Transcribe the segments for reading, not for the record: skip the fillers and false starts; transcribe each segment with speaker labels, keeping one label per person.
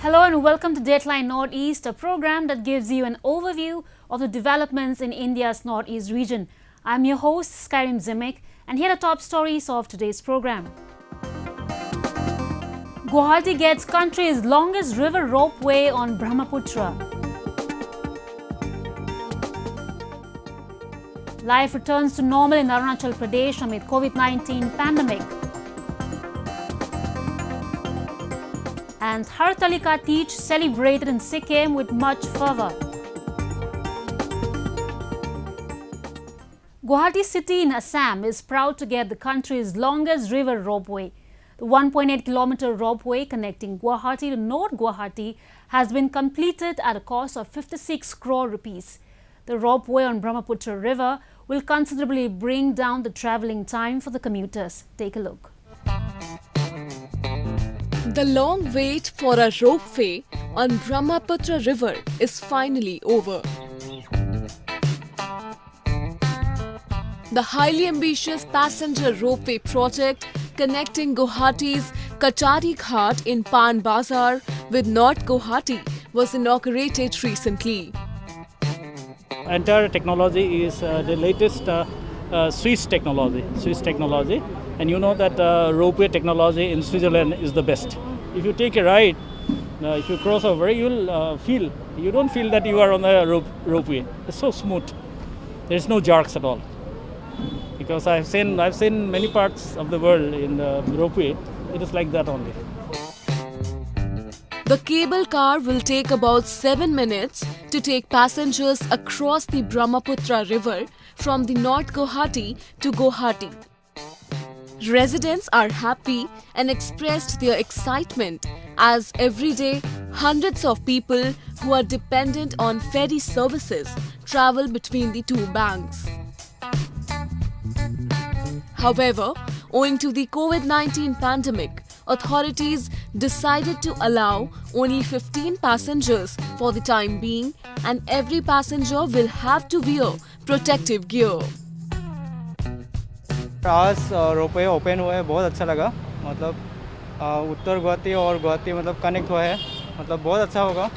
Speaker 1: Hello and welcome to Dateline Northeast, a program that gives you an overview of the developments in India's Northeast region. I'm your host, Skyrim Zimik, and here are the top stories of today's program. Guwahati gets country's longest river ropeway on Brahmaputra. Life returns to normal in Arunachal Pradesh amid COVID-19 pandemic. And Hartalika Teej celebrated in Sikkim with much fervour. Guwahati city in Assam is proud to get the country's longest river ropeway. The 1.8-kilometer ropeway connecting Guwahati to North Guwahati has been completed at a cost of 56 crore rupees. The ropeway on Brahmaputra River will considerably bring down the travelling time for the commuters. Take a look.
Speaker 2: The long wait for a ropeway on Brahmaputra River is finally over. The highly ambitious passenger ropeway project connecting Guwahati's Kachari Ghat in Pan Bazar with North Guwahati was inaugurated recently.
Speaker 3: Entire technology is the latest Swiss technology. And you know that ropeway technology in Switzerland is the best. If you take a ride, if you cross over, you don't feel that you are on the ropeway. It's so smooth. There's no jerks at all. Because I've seen many parts of the world in the ropeway. It is like that only.
Speaker 2: The cable car will take about 7 minutes to take passengers across the Brahmaputra River from the North Guwahati to Guwahati. Residents are happy and expressed their excitement as every day hundreds of people who are dependent on ferry services travel between the two banks. However, owing to the COVID-19 pandemic, authorities decided to allow only 15 passengers for the time being, and every passenger will have to wear protective gear.
Speaker 4: आज ropeway open हुआ है, बहुत अच्छा लगा. मतलब उत्तर गुवाहाटी और गुवाहाटी मतलब connect हुआ है, मतलब बहुत अच्छा होगा.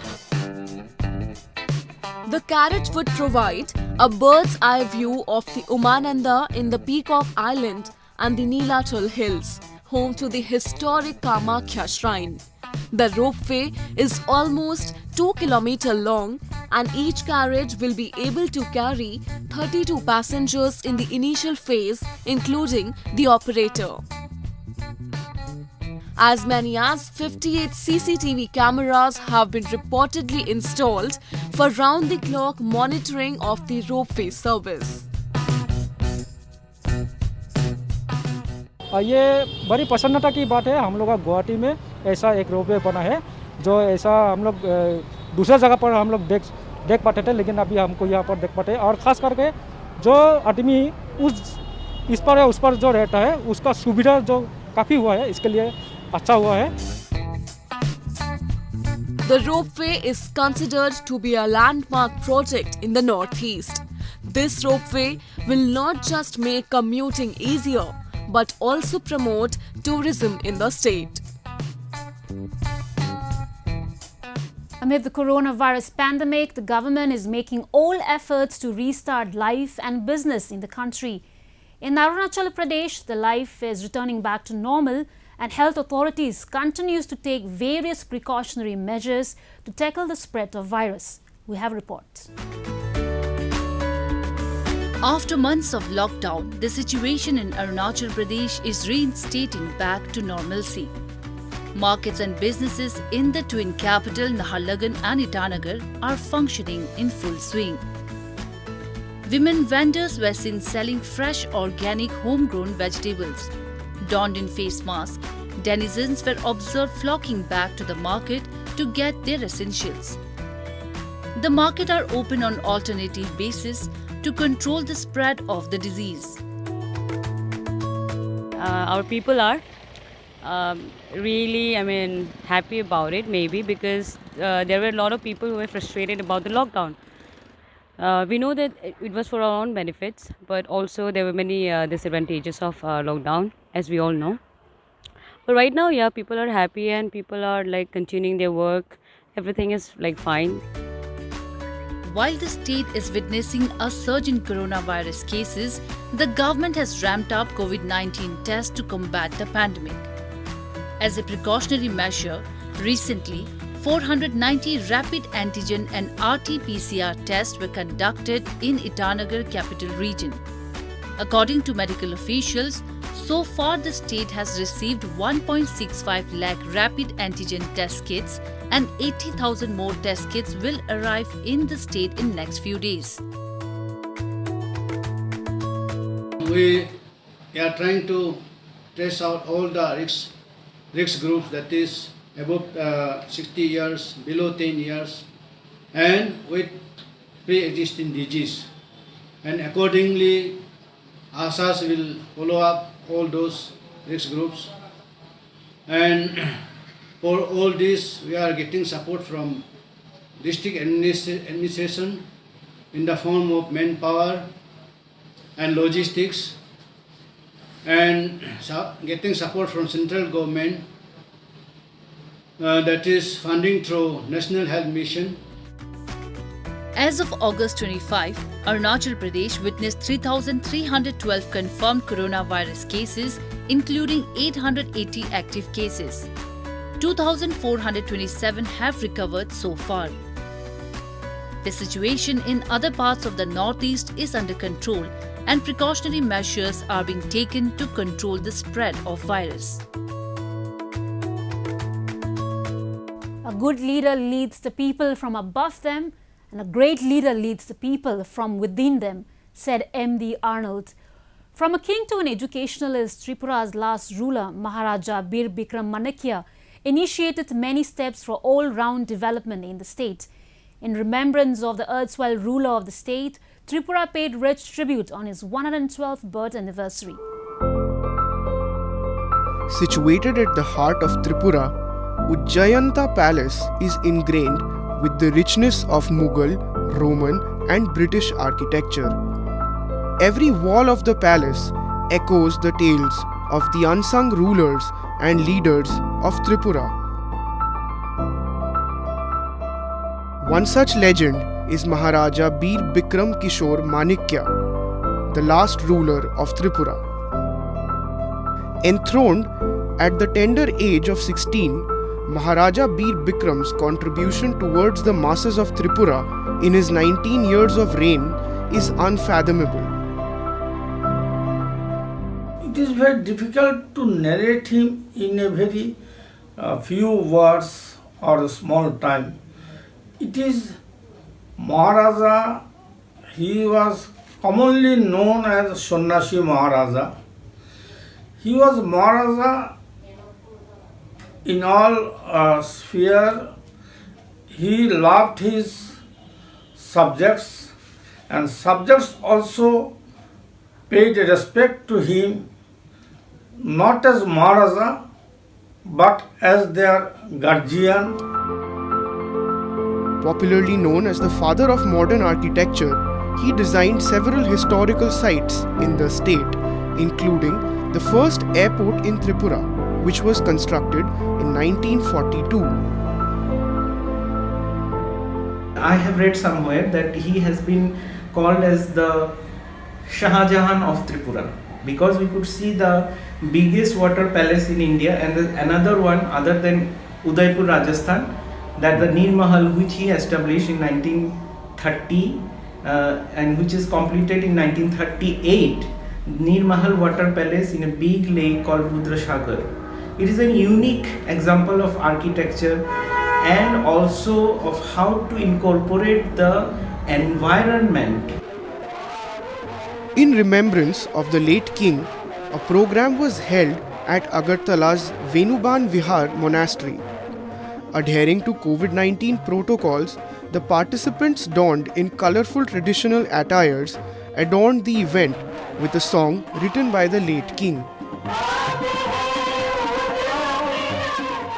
Speaker 2: The carriage would provide a bird's eye view of the Umananda in the Peacock Island and the Neelachal Hills, home to the historic Kamakhya Shrine. The ropeway is almost 2 km long and each carriage will be able to carry 32 passengers in the initial phase, including the operator. As many as 58 CCTV cameras have been reportedly installed for round-the-clock monitoring of the ropeway service.
Speaker 3: ये बड़ी प्रसन्नता की बात है. हम लोग का गुवाहाटी में ऐसा एक रोपवे बना है, जो ऐसा हम लोग दूसरे जगह पर हम लोग देख पाते थे, लेकिन अभी हमको यहाँ पर देख पाते हैं. और ख़ास करके जो आदमी इस पर है उस पर जो रहता है, उसका सुविधा जो काफ़ी हुआ है, इसके लिए अच्छा हुआ है.
Speaker 2: The ropeway is considered to be a landmark project in the Northeast. This ropeway will not just make commuting easier, but also promote tourism in the state.
Speaker 1: Amid the coronavirus pandemic, the government is making all efforts to restart life and business in the country. In Arunachal Pradesh, the life is returning back to normal and health authorities continues to take various precautionary measures to tackle the spread of virus. We have reports.
Speaker 5: After months of lockdown, the situation in Arunachal Pradesh is reinstating back to normalcy. Markets and businesses in the twin capital Naharlagun and Itanagar are functioning in full swing. Women vendors were seen selling fresh organic homegrown vegetables. Donned in face masks, denizens were observed flocking back to the market to get their essentials. The market are open on alternative basis to control the spread of the disease.
Speaker 6: Our people are really, happy about it, maybe because there were a lot of people who were frustrated about the lockdown. We know that it was for our own benefits, but also there were many disadvantages of lockdown, as we all know. But right now, yeah, people are happy and people are like continuing their work. Everything is like fine.
Speaker 5: While the state is witnessing a surge in coronavirus cases, the government has ramped up COVID-19 tests to combat the pandemic. As a precautionary measure, recently, 490 rapid antigen and RT-PCR tests were conducted in Itanagar capital region. According to medical officials, so far the state has received 1.65 lakh rapid antigen test kits and 80,000 more test kits will arrive in the state in next few days.
Speaker 7: We are trying to trace out all the risk groups, that is above 60 years, below 10 years, and with pre-existing disease. And accordingly, ASAs will follow up all those risk groups. And for all this, we are getting support from district administration in the form of manpower and logistics, and getting support from central government, that is funding through National Health Mission.
Speaker 5: As of August 25, Arunachal Pradesh witnessed 3,312 confirmed coronavirus cases, including 880 active cases. 2,427 have recovered so far. The situation in other parts of the northeast is under control and precautionary measures are being taken to control the spread of virus.
Speaker 1: A good leader leads the people from above them, and a great leader leads the people from within them, said M.D. Arnold. From a king to an educationalist, Tripura's last ruler, Maharaja Bir Bikram Manakya, initiated many steps for all-round development in the state. In remembrance of the erstwhile ruler of the state, Tripura paid rich tribute on his 112th birth anniversary.
Speaker 8: Situated at the heart of Tripura, Ujjayanta Palace is ingrained with the richness of Mughal, Roman and British architecture. Every wall of the palace echoes the tales of the unsung rulers and leaders of Tripura. One such legend is Maharaja Bir Bikram Kishore Manikya, the last ruler of Tripura. Enthroned at the tender age of 16, Maharaja Bir Bikram's contribution towards the masses of Tripura in his 19 years of reign is unfathomable.
Speaker 9: It is very difficult to narrate him in a very few words or a small time. It is Maharaja, he was commonly known as Sannyashi Maharaja. He was Maharaja in all sphere. He loved his subjects and subjects also paid respect to him, not as Maharaja but as their guardian.
Speaker 8: Popularly known as the father of modern architecture, he designed several historical sites in the state, including the first airport in Tripura, which was constructed in 1942.
Speaker 10: I have read somewhere that he has been called as the Shah Jahan of Tripura, because we could see the biggest water palace in India and another one other than Udaipur, Rajasthan, that the Nir Mahal, which he established in 1930 and which is completed in 1938. Nir Mahal water palace in a big lake called Rudrasagar. It is a unique example of architecture and also of how to incorporate the environment.
Speaker 8: In remembrance of the late king, a program was held at Agartala's Venuban Vihar monastery. Adhering to COVID-19 protocols, the participants donned in colorful traditional attires adorned the event with a song written by the late king.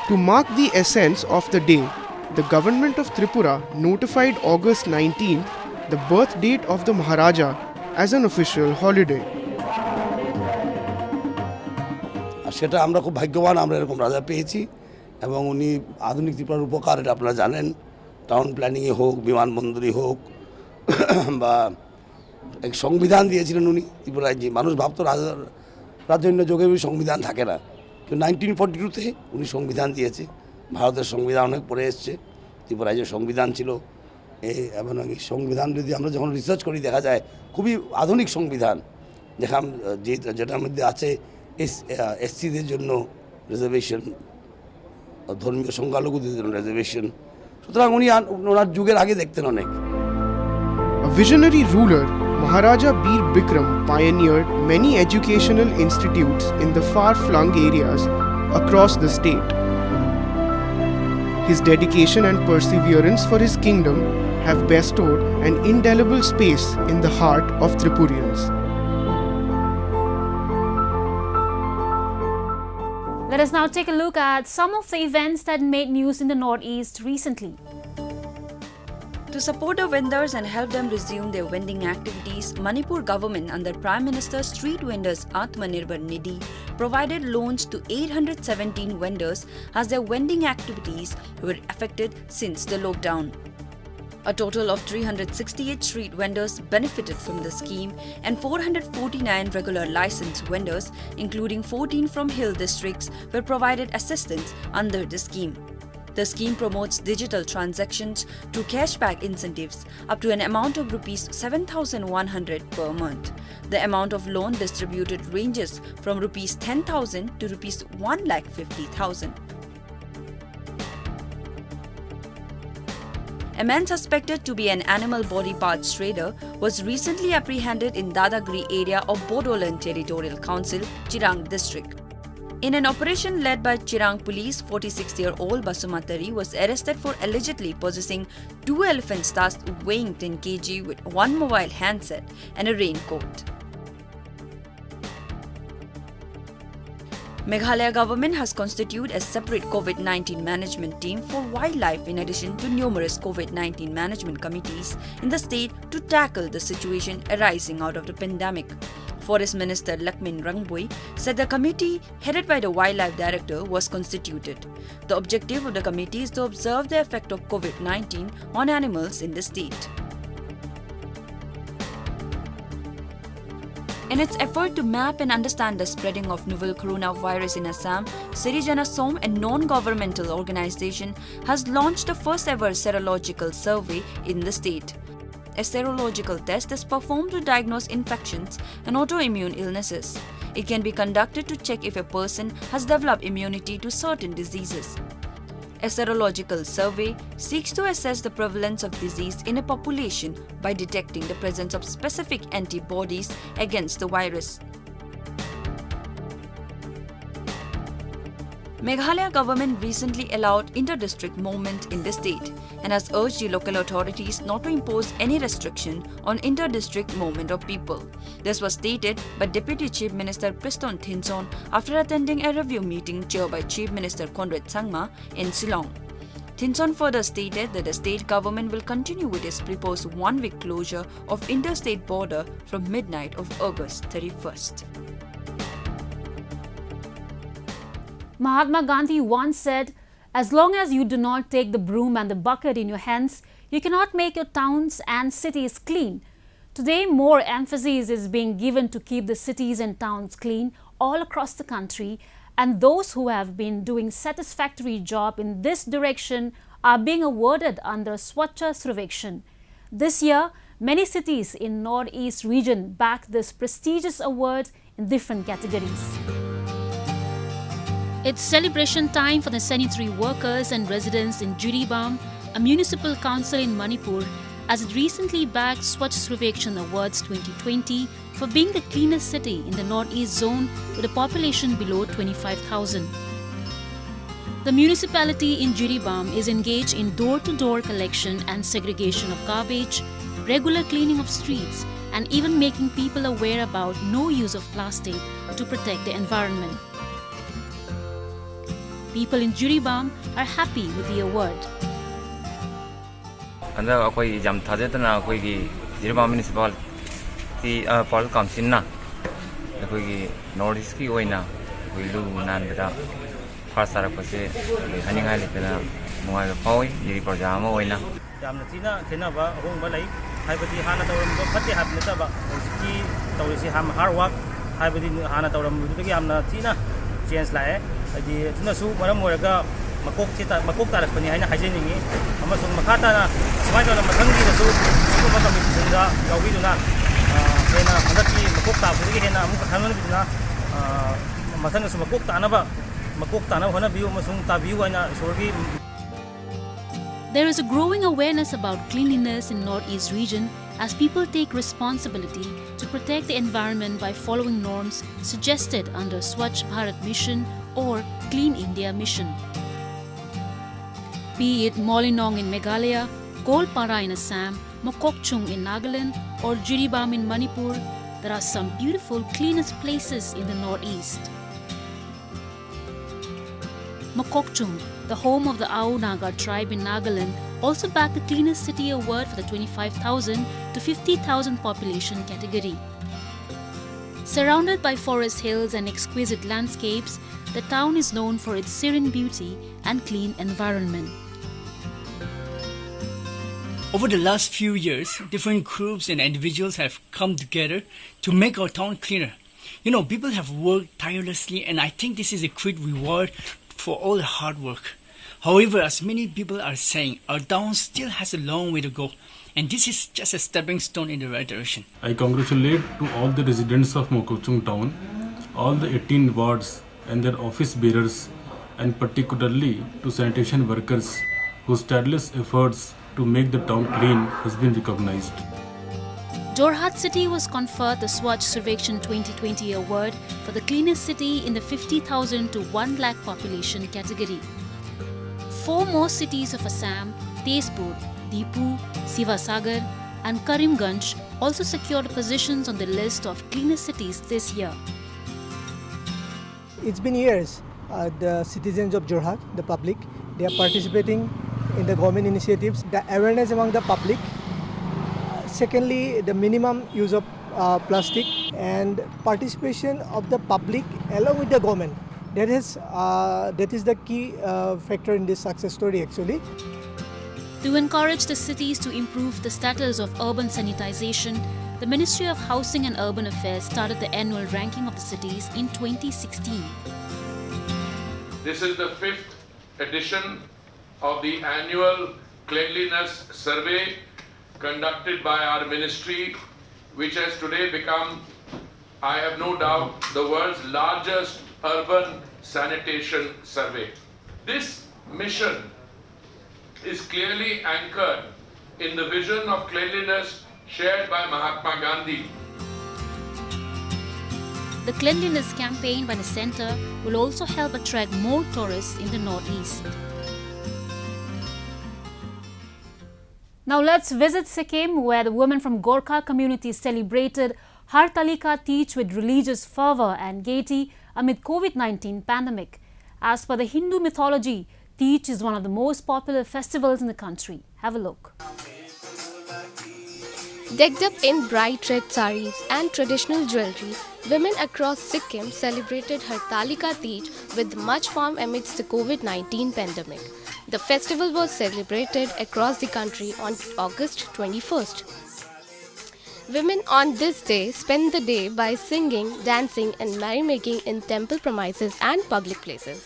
Speaker 8: To mark the essence of the day, the government of Tripura notified August 19th, the birth date of the Maharaja, as an official holiday.
Speaker 11: আর সেটা আমরা খুব ভাগ্যবান আমরা এরকম রাজা পেয়েছি এবং উনি আধুনিক ত্রিপুরার উপকার এটা আপনারা জানেন টাউন প্ল্যানিংয়ে হোক বিমানবন্দরই হোক বা এক সংবিধান দিয়েছিলেন উনি ত্রিপুরায় যে মানুষ ভাবতো রাজন্য যোগে সংবিধান থাকে না কিন্তু 1942-তে উনি সংবিধান দিয়েছে ভারতের সংবিধান অনেক পরে এসছে ত্রিপুরায় যে সংবিধান ছিল এবং এই সংবিধান যদি আমরা যখন রিসার্চ করি দেখা যায় খুবই আধুনিক সংবিধান যেটার মধ্যে আছে এসসিদের জন্য রিজার্ভেশন ধর্মীয় সংখ্যালঘুদের জন্য রিজার্ভেশন সুতরাং উনি ওনার যুগের আগে দেখতেন অনেক
Speaker 8: A visionary ruler, Maharaja Bir Bikram pioneered many educational institutes in the far-flung areas across the state. His dedication and perseverance for his kingdom have bestowed an indelible space in the heart of Tripurians.
Speaker 1: Let us now take a look at some of the events that made news in the Northeast recently.
Speaker 12: To support the vendors and help them resume their vending activities, Manipur government under Prime Minister Street Vendors Atmanirbhar Nidhi provided loans to 817 vendors as their vending activities were affected since the lockdown. A total of 368 street vendors benefited from the scheme and 449 regular licensed vendors, including 14 from hill districts, were provided assistance under the scheme. The scheme promotes digital transactions through cashback incentives up to an amount of Rs 7,100 per month. The amount of loan distributed ranges from Rs 10,000 to Rs 1,50,000. A man suspected to be an animal body parts trader was recently apprehended in Dadagri area of Bodoland Territorial Council, Chirang district. In an operation led by Chirang police, 46-year-old Basumatari was arrested for allegedly possessing 2 elephant tusks weighing 10 kg with 1 mobile handset and a raincoat. Meghalaya government has constituted a separate COVID-19 management team for wildlife in addition to numerous COVID-19 management committees in the state to tackle the situation arising out of the pandemic. Forest Minister Lakmin Rangboi said the committee headed by the Wildlife Director was constituted. The objective of the committee is to observe the effect of COVID-19 on animals in the state. In its effort to map and understand the spreading of novel coronavirus in Assam, Sirijana Som, a non-governmental organization, has launched the first ever serological survey in the state. A serological test is performed to diagnose infections and autoimmune illnesses. It can be conducted to check if a person has developed immunity to certain diseases. A serological survey seeks to assess the prevalence of disease in a population by detecting the presence of specific antibodies against the virus. Meghalaya government recently allowed inter-district movement in the state and has urged the local authorities not to impose any restriction on inter-district movement of people. This was stated by Deputy Chief Minister Piston Thinson after attending a review meeting chaired by Chief Minister Conrad Sangma in Shillong. Thinson further stated that the state government will continue with its proposed one-week closure of interstate border from midnight of August 31st.
Speaker 1: Mahatma Gandhi once said, "As long as you do not take the broom and the bucket in your hands, you cannot make your towns and cities clean." Today, more emphasis is being given to keep the cities and towns clean all across the country, and those who have been doing satisfactory job in this direction are being awarded under Swachha Survekshan. This year, many cities in Northeast region backed this prestigious award in different categories. It's celebration time for the sanitary workers and residents in Jiribam, a municipal council in Manipur, as it recently bagged Swachh Survekshan Awards 2020 for being the cleanest city in the Northeast zone with a population below 25,000. The municipality in Jiribam is engaged in door-to-door collection and segregation of garbage, regular cleaning of streets, and even making people aware about no use of plastic to protect the environment. People in Jiribam are happy with the award.
Speaker 13: Anda akoi jam thajatna akoi gi Jiribam municipality pal council na akoi gi Northeast ki oina ꯑꯩꯈꯣꯏ ꯂꯨ ꯅꯥꯟꯕꯗ first ꯇꯥꯔꯛꯄꯁꯦ ꯑꯩꯈꯣꯏ ꯍꯥꯏꯅꯤꯡꯉꯥꯏ ꯂꯩꯇꯅ ꯅꯨꯡꯉꯥꯏꯕ ꯐꯥꯎꯏ ꯖꯤꯔꯤ ꯄ꯭ꯔꯖꯥ ꯑꯃ ꯑꯣꯏꯅ
Speaker 14: ꯌꯥꯝꯅ ꯊꯤꯅ ꯈꯦꯠꯅꯕ ꯑꯍꯣꯡꯕ ꯂꯩ ꯍꯥꯏꯕꯗꯤ ꯍꯥꯟꯅ ꯇꯧꯔꯝꯕ ꯐꯠꯇꯦ ꯍꯥꯏꯕ ꯅꯠꯇꯕ ꯍꯧꯖꯤꯛꯀꯤ ꯇꯧꯔꯤꯁꯤ ꯍꯥꯔꯗ ꯋꯥꯔꯛ ꯍꯥꯏꯕꯗꯤ ꯍꯥꯟꯅ ꯇꯧꯔꯝꯕꯗꯨꯗꯒꯤ ꯌꯥꯝꯅ ꯊꯤꯅ ꯆꯦꯟꯖ ꯂꯥꯛꯑꯦ ꯍꯥꯏꯗꯤ ꯑꯗꯨꯅꯁꯨ ꯃꯔꯝ ꯑꯣꯏꯔꯒ ꯃꯀꯣꯛ ꯇꯥꯔꯛꯄꯅꯤ ꯍꯥꯏꯅ ꯍꯥꯏꯖꯅꯤꯡꯉꯤ ꯑꯃꯁꯨꯡ ꯃꯈꯥ ꯇꯥꯅ ꯁꯨꯃꯥꯏꯅ ꯇꯧꯅ ꯃꯊꯪꯒꯤꯗꯁꯨ ꯁꯤꯒꯨꯝꯕ ꯀꯝꯄꯤꯇꯤꯁꯟꯗ ꯌꯥꯎꯕꯤꯗꯨꯅ ꯍꯦꯟꯅ ꯍꯟꯗꯛꯀꯤ ꯃꯀꯣꯛ ꯇꯥꯕꯗꯒꯤ ꯍꯦꯟꯅ ꯑꯃꯨꯛꯀ ꯈꯪꯍꯟꯕꯤꯗꯨꯅ ꯃꯊꯪꯗꯁꯨ ꯃꯀꯣꯛ ꯇꯥꯅꯕ ꯍꯣꯠꯅꯕꯤꯌꯨ ꯑꯃꯁꯨꯡ ꯇꯥꯕꯤꯌꯨ ꯍꯥꯏꯅ ꯏꯁꯣꯔꯒꯤ.
Speaker 1: There is a growing awareness about cleanliness in Northeast region as people take responsibility to protect the environment by following norms suggested under Swachh Bharat Mission or Clean India Mission. Be it Molinong in Meghalaya, Golpara in Assam, Mokokchung in Nagaland or Jiribam in Manipur, there are some beautiful cleanest places in the Northeast. Mokokchung, the home of the Ao Naga tribe in Nagaland, also bagged the Cleanest City Award for the 25,000 to 50,000 population category. Surrounded by forest hills and exquisite landscapes, the town is known for its serene beauty and clean environment.
Speaker 15: Over the last few years, different groups and individuals have come together to make our town cleaner. You know, people have worked tirelessly, and I think this is a great reward for all the hard work. However, as many people are saying, our town still has a long way to go, and this is just a stepping stone in the right direction.
Speaker 16: I congratulate to all the residents of Mokokchung town, all the 18 wards and their office bearers, and particularly to sanitation workers whose tireless efforts to make the town clean has been recognized.
Speaker 1: Jorhat City was conferred the Swachh Survekshan 2020 award for the cleanest city in the 50,000 to 1 lakh population category. 4 more cities of Assam, Tezpur, Dipu, Sivasagar and Karimganj also secured positions on the list of cleanest cities this year.
Speaker 17: It's been years. The citizens of Jorhat, the public, they are participating in the government initiatives, the awareness among the public. Secondly, the minimum use of plastic and participation of the public along with the government. That is the key factor in this success story actually.
Speaker 1: To encourage the cities to improve the status of urban sanitization, the Ministry of Housing and Urban Affairs started the annual ranking of the cities in 2016.
Speaker 18: This is the 5th edition of the annual cleanliness survey conducted by our ministry, which has today become, I have no doubt, the world's largest urban sanitation survey. This mission is clearly anchored in the vision of cleanliness shared by Mahatma Gandhi.
Speaker 1: The cleanliness campaign by the centre will also help attract more tourists in the Northeast. Now let's visit Sikkim, where the women from Gorkha community celebrated Hartalika Teej with religious fervour and gaiety amid COVID-19 pandemic. As per the Hindu mythology, Teej is one of the most popular festivals in the country. Have a look.
Speaker 19: Decked up in bright red saris and traditional jewellery, women across Sikkim celebrated Hartalika Teej with much pomp amidst the COVID-19 pandemic. The festival was celebrated across the country on August 21st. Women on this day spend the day by singing, dancing and merrymaking in temple premises and public places.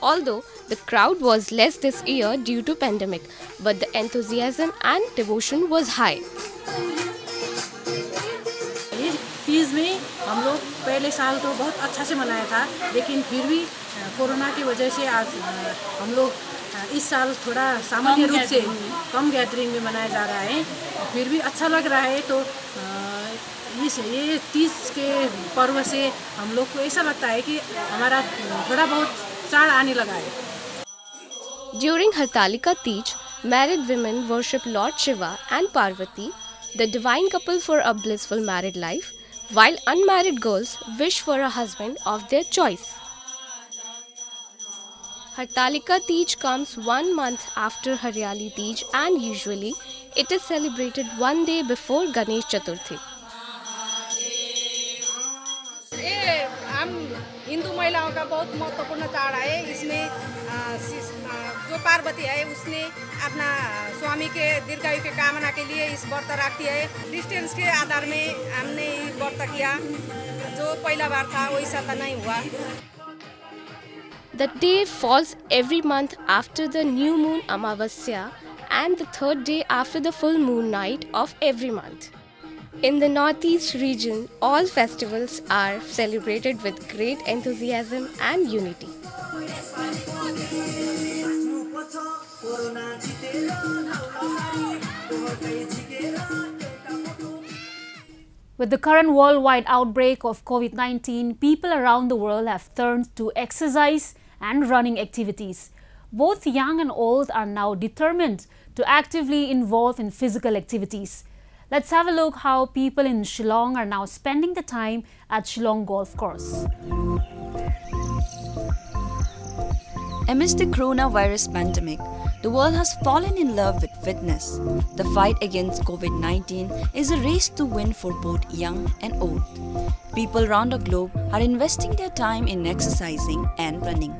Speaker 19: Although the crowd was less this year due to pandemic, but the enthusiasm and devotion was high.
Speaker 20: Teej में हम लोग पहले साल तो बहुत अच्छा से मनाया था, लेकिन फिर भी कोरोना की वजह से आज हम लोग इस साल थोड़ा सामान्य रूप से कम गैदरिंग में मनाया जा रहा है. फिर भी अच्छा लग रहा है. तो ये तीज के पर्व से हम लोग को ऐसा लगता है कि हमारा थोड़ा बहुत चाड़ आने लगा है.
Speaker 19: During Hartalika Teej, married women worship Lord Shiva and Parvati, the divine couple, for a blissful married life, while unmarried girls wish for a husband of their choice. Hartalika Teej comes 1 month after Haryali Teej and usually it is celebrated 1 day before Ganesh Chaturthi.
Speaker 21: हम हिंदू महिलाओं का बहुत महत्वपूर्ण चाड़ है। इसमें जो पार्वती है उसने अपना स्वामी के दीर्घायु के कामना के लिए इस व्रत रखती है। डिस्टेंस के आधार में हमने ये व्रत किया, जो पहला बार था वैसा तो नहीं हुआ।
Speaker 19: The day falls every month after the new moon Amavasya and the third day after the full moon night of every month. In the Northeast region, all festivals are celebrated with great enthusiasm and unity.
Speaker 1: With the current worldwide outbreak of COVID-19, people around the world have turned to exercise and running activities. Both young and old are now determined to actively involve in physical activities. Let's have a look how people in Shillong are now spending the time at Shillong Golf Course.
Speaker 12: Amidst the coronavirus pandemic, the world has fallen in love with fitness. The fight against COVID-19 is a race to win for both young and old. People around the globe are investing their time in exercising and running.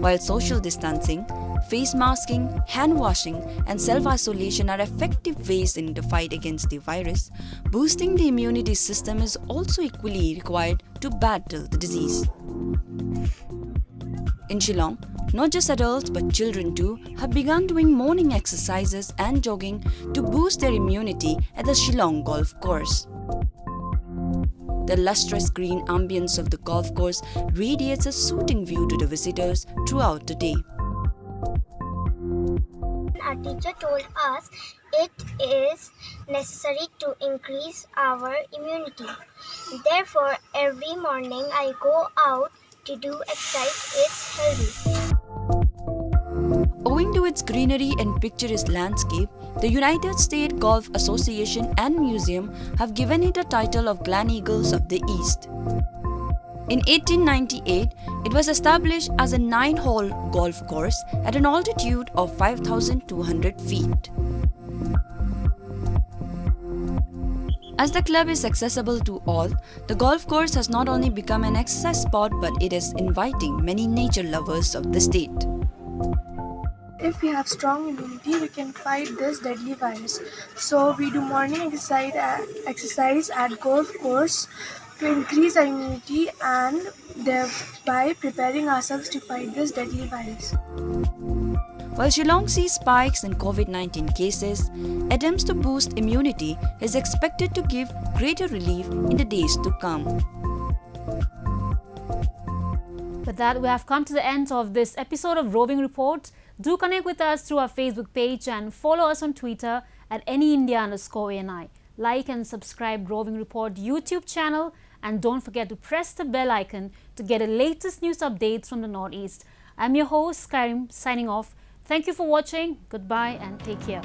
Speaker 12: While social distancing, face masking, hand washing and self-isolation are effective ways in the fight against the virus, boosting the immunity system is also equally required to battle the disease. In Shillong, not just adults but children too have begun doing morning exercises and jogging to boost their immunity at the Shillong Golf Course. The lustrous green ambience of the golf course radiates a soothing view to the visitors throughout the day.
Speaker 22: Our teacher told us it is necessary to increase our immunity. Therefore, every morning I go out to do exercise. It's healthy.
Speaker 12: Owing to its greenery and picturesque landscape, the United States Golf Association and Museum have given it a title of Gleneagles of the East. In 1898, it was established as a 9-hole golf course at an altitude of 5,200 feet. As the club is accessible to all, the golf course has not only become an exercise spot but it is inviting many nature lovers of the state.
Speaker 23: If we have strong immunity, we can fight this deadly virus. So we do morning exercise at golf course to increase our immunity and thereby preparing ourselves to fight this deadly virus.
Speaker 12: While Shillong sees spikes in COVID-19 cases, attempts to boost immunity is expected to give greater relief in the days to come.
Speaker 1: With that, we have come to the end of this episode of Roving Report. Do connect with us through our Facebook page and follow us on Twitter at AnyIndia_ANI. Like and subscribe Roving Report YouTube channel and don't forget to press the bell icon to get the latest news updates from the Northeast. I'm your host, Skyrim, signing off. Thank you for watching. Goodbye and take care.